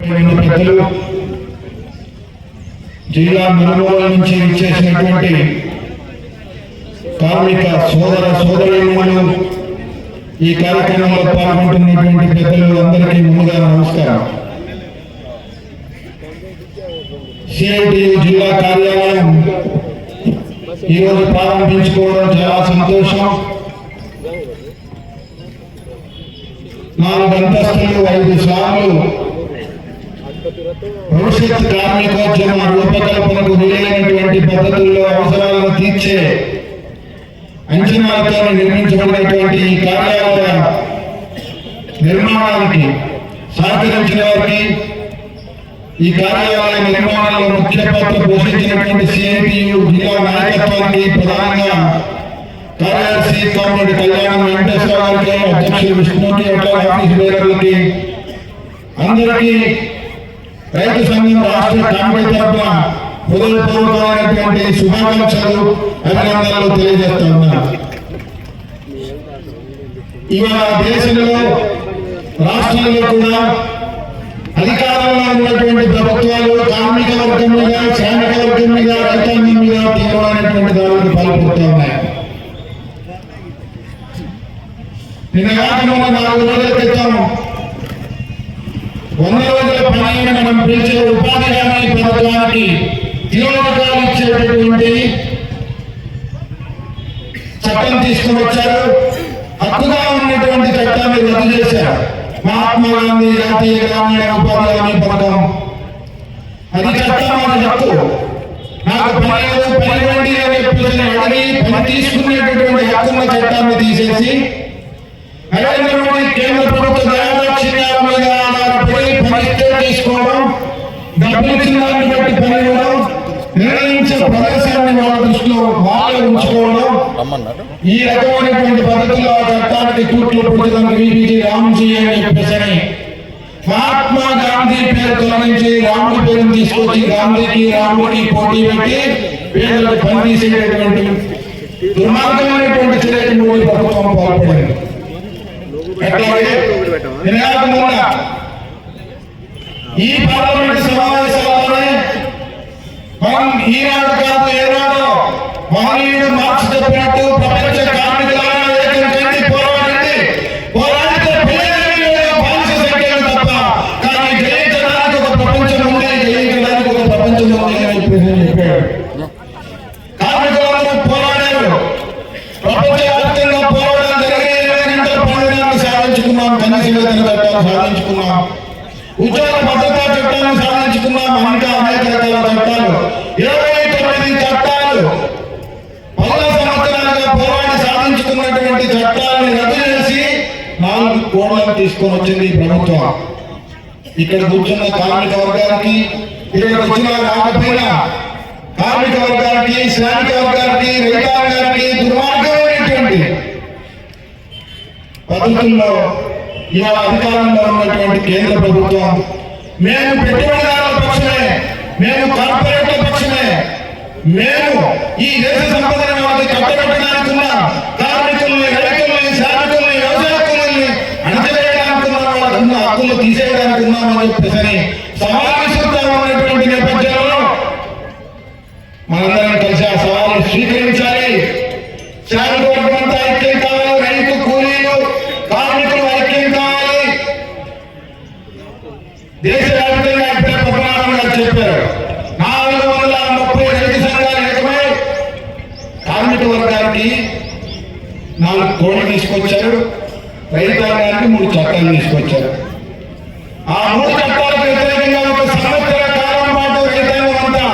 పెద్దలు జిల్లా నలుమూలల నుంచి ఇచ్చేసినటువంటి కార్మిక సోదర సోదరీమణులు ఈ కార్యక్రమంలో పాల్గొంటున్నటువంటి పెద్దలు అందరికీ ముందుగా నమస్కారం. సిఐటియు జిల్లా కార్యాలయం ఈరోజు ప్రారంభించుకోవడం చాలా సంతోషం. 4 అంతస్తులు 5 సార్లు భవిష్యత్ కార్మికోద్యమ రూపకల్పనకు వీలైనటువంటి పద్ధతుల్లో అవసరాలను తీర్చే అంచనాలతో నిర్మించబడినటువంటి ఈ కార్యాలయ నిర్మాణానికి సహకరించిన వారికి, ఈ కార్యాలయ నిర్మాణంలో ముఖ్య పాత్ర పోషించినటువంటి సిఐటియు జిల్లా నాయకత్వానికి, ప్రధానంగా కార్యదర్శి కామ్రేడ్ కళ్యాణం వెంకటేశ్వర గారికి, అధ్యక్షులు విష్ణుకి, ఆఫీస్ బేరర్లకి, అందరికీ రైతు సంఘం రాష్ట్ర కమిటీ తరఫున హృదయపూర్వకమైనటువంటి శుభాకాంక్షలు, అభినందనలు తెలియజేస్తా ఉన్నారు. ఇవాళ దేశంలో రాష్ట్రంలో కూడా అధికారంలో ఉన్నటువంటి ప్రభుత్వాలు కార్మిక వర్గం మీద, శ్రామిక వర్గం మీద, రైతాంగం మీద తీవ్రమైనటువంటి దాడులకు పాల్పడుతూ ఉన్నాయి. నిన్న కాకుండా 4 రోజుల క్రితం 100 రోజుల పని మనం పిలిచే ఉపాధి హామీ పథకానికి తిరోధకాలు ఇచ్చేటటువంటి చట్టం తీసుకుని వచ్చారు. హక్కుగా ఉన్నటువంటి చట్టాన్ని రద్దు చేశారు. మహాత్మా గాంధీ జాతీయ గ్రామీణ ఉపాధి హామీ పథకం, అది చట్టం, అది హక్కు. నాకు పని ఇవ్వండి అని చెప్పేసి అడిగి పని తీసుకునేటటువంటి హక్కున్న చట్టాన్ని తీసేసి నరేంద్ర మోడీ కేంద్ర ప్రభుత్వ దయాదాక్షిణ్యాల మీద ఆధారపడి పని తీసుకోవడం, డబ్బులు ఇచ్చిన దాన్ని బట్టి పని ఇవ్వడం, నిర్ణయించే ప్రదేశాన్ని వాళ్ళ దృష్టిలో వాళ్ళే ఉంచుకోవడం, ఈ రకమైనటువంటి పద్ధతిలో ఆ చట్టానికి తూట్లు పుట్టడానికి విబిజి రామ్జీ అని చెప్పేసి మహాత్మా గాంధీ పేరు తొలగించి రాముడి పేరును తీసుకొచ్చి గాంధీకి రాముడికి పోటీ పెట్టి పేదలకు పని తీసేటటువంటి దుర్మార్గమైనటువంటి చర్యకు మోడీ ప్రభుత్వం పాల్పడింది. ఈ పార్లమెంట్ సమావేశాలలోనే మనం ఈనాడు కాదు ఏనాడో మహనీయుడు మార్క్స్ చెప్పినట్టు ప్రపంచ కార్మికులను ఏకం చేసి పోరాడితే బానిస సంఖ్యలు తప్ప, కానీ జయించడానికి ఒక ప్రపంచం ఉంది, జయించడానికి ఒక ప్రపంచం ఉంది అని చెప్పాడు. కార్మికులందరూ పోరాడారు. ప్రపంచవ్యాప్తంగా పోరాటం జరిగి 20 గంటల పనిదినాన్ని సాధించుకున్నాం, కనీస వేతన చట్టాన్ని సాధించుకున్నాం, ఉద్యోగ భద్రతా చట్టాన్ని సాధించుకున్నాం, ఇంకా అనేక రకాల చట్టాలు, 29 చట్టాలు 10 సంవత్సరాలుగా పోరాడి సాధించుకున్నటువంటి చట్టాలను రద్దు చేసి 4 కోట్లను తీసుకొని వచ్చింది ఈ ప్రభుత్వం. ఇక్కడ కూర్చున్న కార్మిక వర్గానికి, ఇక్కడ వచ్చిన రాకపోయినా కార్మిక వర్గానికి, శ్రామిక వర్గానికి, రైతాంగానికి దుర్మార్గమైనటువంటి పద్ధతుల్లో ఇవాళ అధికారంలో ఉన్నటువంటి కేంద్ర ప్రభుత్వం మేము పెట్టుబడిదారుల పక్షమే, మేము కార్పొరేట్ల పక్షమే, మేము ఈ దేశ సంపదను వాళ్ళకి కట్టబెట్టడానికి ఉన్నాం, కార్మికుల్ని, రైతుల్ని, శ్రామికుల్ని, వ్యవసాయ కూలీల్ని అణచివేయడానికి ఉన్నాం, వాళ్ళకున్న హక్కులు తీసేయడానికి ఉన్నామని చెప్పేసి సవాలిస్తూ ఉన్నటువంటి నేపథ్యంలో మనందరం కలిసి ఆ సవాలు స్వీకరించాలి. శ్రామిక వర్గంతా ఐక్యం కావాలి, రైతు కూలీలు కార్మికులు ఐక్యం కావాలి. దేశవ్యాప్తంగా ఇప్పుడే పద్మనాభం గారు చెప్పారు, 430 రైతు సంఘాలు ఏకమై కార్మిక వర్గానికి 4 కోట్లు తీసుకొచ్చారు, రైతాంగానికి 3 చట్టాలు తీసుకొచ్చారు. ఆ 3 చట్టాలకు వ్యతిరేకంగా 1 సంవత్సర కాలం పాటు రైతాంగం అంతా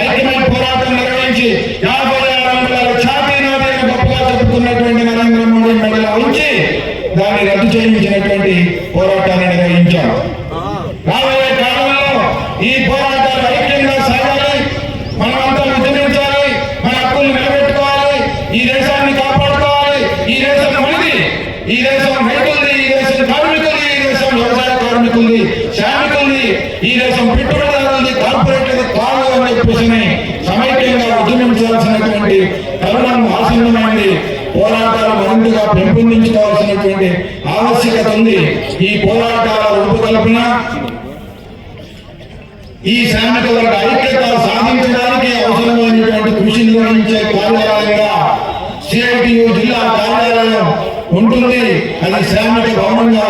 ఐక్యమై పోరాటం నిర్వహించి 56 అంగుళాల ఛాతీ నాదైన గొప్పగా చెప్పుకున్నటువంటి నరేంద్ర మోడీ మెడలో ఉంచి దాన్ని రద్దు చేయించినటువంటి పోరాటాన్ని నిర్వహించాం. రాబోయే కాలంలో ఈ పోరాటాలు ఐక్యంగా సాగాలి, మనమంతా ఉద్యమించాలి, మన హక్కులు నిలబెట్టుకోవాలి, ఈ దేశాన్ని కాపాడుకోవాలి. ఈ దేశం మనది, ఈ దేశం రైతులది, ఈ దేశం కార్మికులది, ఈ దేశం వ్యవసాయ కార్మికులది, శ్రామికులది, ఈ దేశం పెట్టుబడిదారులది, కార్పొరేట్లది కాదు అని చెప్పేసి సమైక్యంగా ఉద్యమించాల్సినటువంటి తరుణం ఆసన్నమైంది. పోరాటాలు మరింతగా పెంపొందించుకోవాల్సినటువంటి ఆవశ్యకత ఉంది. ఈ పోరాటాల రూపకల్పన ఈ శ్రామిక వర్గ ఐక్యత సాధించడానికి అవసరమైనటువంటి కృషి నిర్వహించే కార్యాలయంగా సిఐటియు జిల్లా కార్యాలయం ఉంటుంది. అది శ్రామిక భవనంగా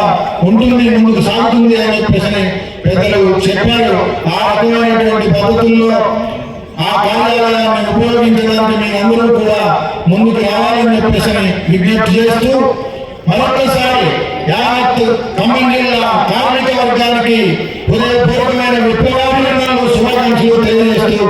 ఉంటుంది, ముందుకు సాగుతుంది అని చెప్పేసి పెద్దలు చెప్పారు. ఆ రకమైనటువంటి పద్ధతుల్లో ఆ కార్యాలయాన్ని ఉపయోగించడానికి మీరందరూ కూడా ముందుకు రావాలని చెప్పేసి విజ్ఞప్తి చేస్తూ మరొకసారి యావత్ ఖమ్మం జిల్లా కార్మిక వర్గానికి హృదయపూర్వకమైన విప్లవాభినందనలు శుభాకాంక్షలు తెలియజేస్తూ